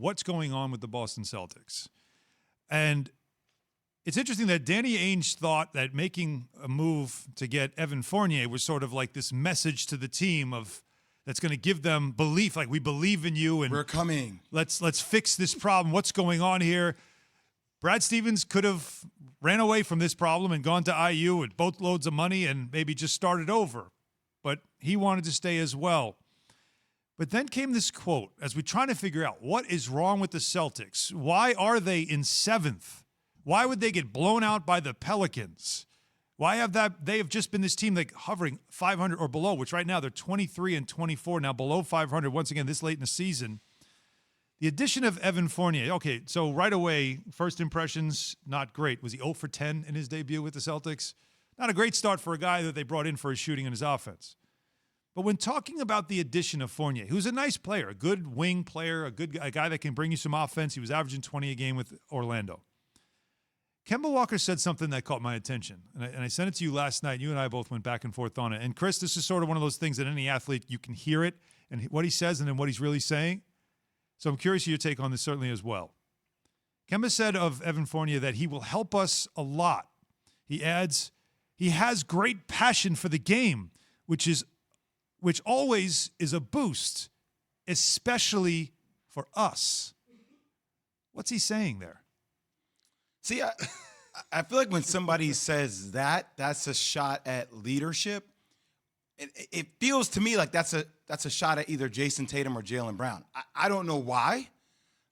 what's going on with the Boston Celtics. And it's interesting that Danny Ainge thought that making a move to get Evan Fournier was sort of like this message to the team of that's going to give them belief, like we believe in you and we're coming. Let's fix this problem. What's going on here? Brad Stevens could have ran away from this problem and gone to IU with boatloads of money and maybe just started over. But he wanted to stay as well. But then came this quote as we're trying to figure out what is wrong with the Celtics. Why are they in 7th? Why would they get blown out by the Pelicans? Why have that? They have just been this team like hovering 500 or below, which right now they're 23 and 24, now below 500 once again this late in the season. The addition of Evan Fournier. Okay, so right away, first impressions, not great. Was he 0 for 10 in his debut with the Celtics? Not a great start for a guy that they brought in for his shooting and his offense. But when talking about the addition of Fournier, who's a nice player, a good wing player, a guy that can bring you some offense. He was averaging 20 a game with Orlando. Kemba Walker said something that caught my attention, and I sent it to you last night. You and I both went back and forth on it. And, Chris, this is sort of one of those things that any athlete, you can hear it and what he says and then what he's really saying. So I'm curious of your take on this certainly as well. Kemba said of Evan Fournier that he will help us a lot. He adds, he has great passion for the game, which always is a boost, especially for us. What's he saying there? See, I feel like when somebody says that's a shot at leadership. It feels to me like that's a shot at either Jayson Tatum or Jaylen Brown. I don't know why.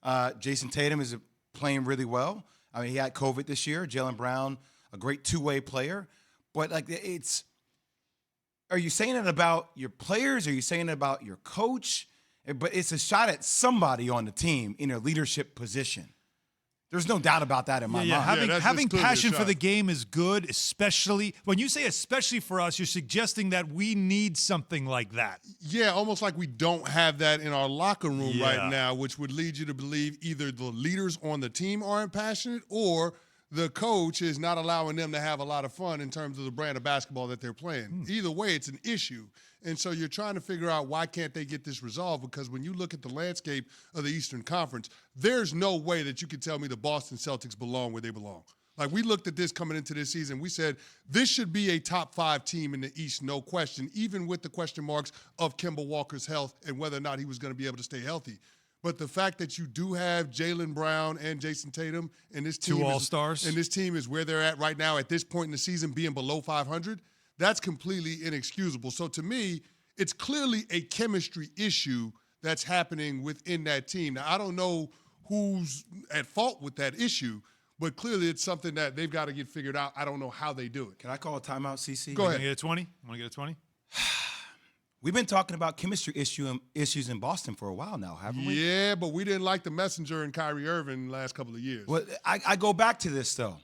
Jayson Tatum is playing really well. I mean, he had COVID this year. Jaylen Brown, a great two-way player. But like, are you saying it about your players? Are you saying it about your coach? But it's a shot at somebody on the team in a leadership position. There's no doubt about that in my mind. Having passion for the game is good, especially when you say especially for us, you're suggesting that we need something like that. Yeah, almost like we don't have that in our locker room right now, which would lead you to believe either the leaders on the team aren't passionate or the coach is not allowing them to have a lot of fun in terms of the brand of basketball that they're playing. Either way, it's an issue. And so you're trying to figure out why can't they get this resolved, because when you look at the landscape of the Eastern Conference, there's no way that you can tell me the Boston Celtics belong where they belong. Like, we looked at this coming into this season. We said this should be a top 5 team in the East, no question, even with the question marks of Kemba Walker's health and whether or not he was going to be able to stay healthy. But the fact that you do have Jaylen Brown and Jayson Tatum, and this team 2 all-stars, and this team is where they're at right now at this point in the season, being below 500, that's completely inexcusable. So to me, it's clearly a chemistry issue that's happening within that team. Now, I don't know who's at fault with that issue, but clearly it's something that they've got to get figured out. I don't know how they do it. Can I call a timeout, CC? Go ahead. Want to get a 20? Want to get a 20? We've been talking about chemistry issues in Boston for a while now, haven't we? Yeah, but we didn't like the messenger and Kyrie Irving the last couple of years. Well, I go back to this, though.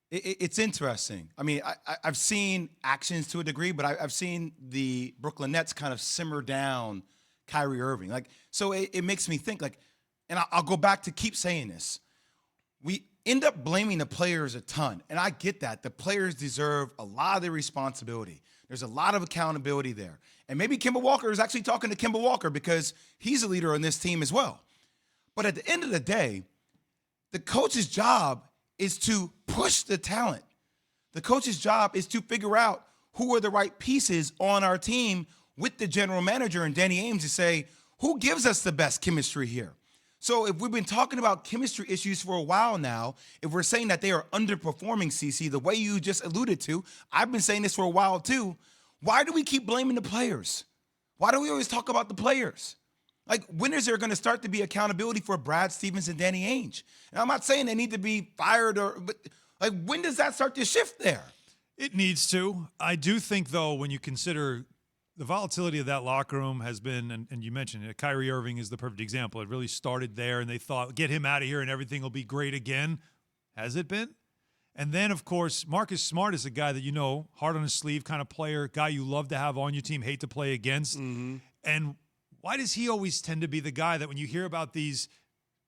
It's interesting. I mean, I've seen actions to a degree, but I've seen the Brooklyn Nets kind of simmer down Kyrie Irving. Like, so it makes me think, like, and I'll go back to keep saying this. We end up blaming the players a ton, and I get that. The players deserve a lot of their responsibility. There's a lot of accountability there. And maybe Kemba Walker is actually talking to Kemba Walker because he's a leader on this team as well. But at the end of the day, the coach's job is to push the talent. The coach's job is to figure out who are the right pieces on our team with the general manager and Danny Ainge to say, who gives us the best chemistry here? So if we've been talking about chemistry issues for a while now, if we're saying that they are underperforming, CC, the way you just alluded to, I've been saying this for a while too, why do we keep blaming the players? Why do we always talk about the players? Like, when is there going to start to be accountability for Brad Stevens and Danny Ainge? And I'm not saying they need to be fired, but like, when does that start to shift there? It needs to. I do think, though, when you consider the volatility of that locker room has been, and you mentioned it, Kyrie Irving is the perfect example. It really started there, and they thought, get him out of here and everything will be great again. Has it been? And then, of course, Marcus Smart is a guy that you know, hard on his sleeve kind of player, guy you love to have on your team, hate to play against. Mm-hmm. And why does he always tend to be the guy that when you hear about these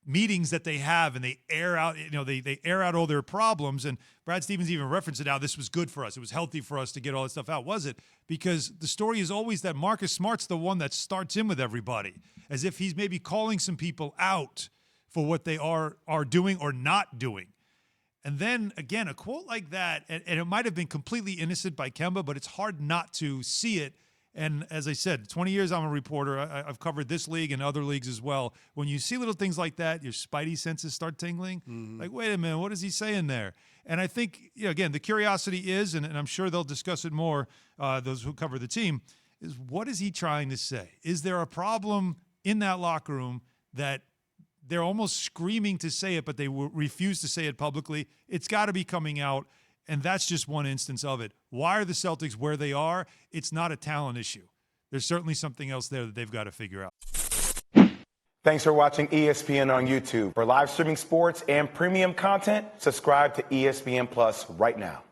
meetings that they have and they air out, they air out all their problems, and Brad Stevens even referenced it now, this was good for us. It was healthy for us to get all this stuff out. Was it? Because the story is always that Marcus Smart's the one that starts in with everybody, as if he's maybe calling some people out for what they are doing or not doing. And then, again, a quote like that, and it might have been completely innocent by Kemba, but it's hard not to see it. And as I said, 20 years I'm a reporter. I've covered this league and other leagues as well. When you see little things like that, your spidey senses start tingling. Like, wait a minute, what is he saying there? And I think, again, the curiosity is, and I'm sure they'll discuss it more, those who cover the team, is what is he trying to say? Is there a problem in that locker room that they're almost screaming to say it, but they refuse to say it publicly? It's got to be coming out, and that's just one instance of it. Why are the Celtics where they are? It's not a talent issue. There's certainly something else there that they've got to figure out. Thanks for watching ESPN on YouTube. For live streaming sports and premium content, subscribe to ESPN Plus right now.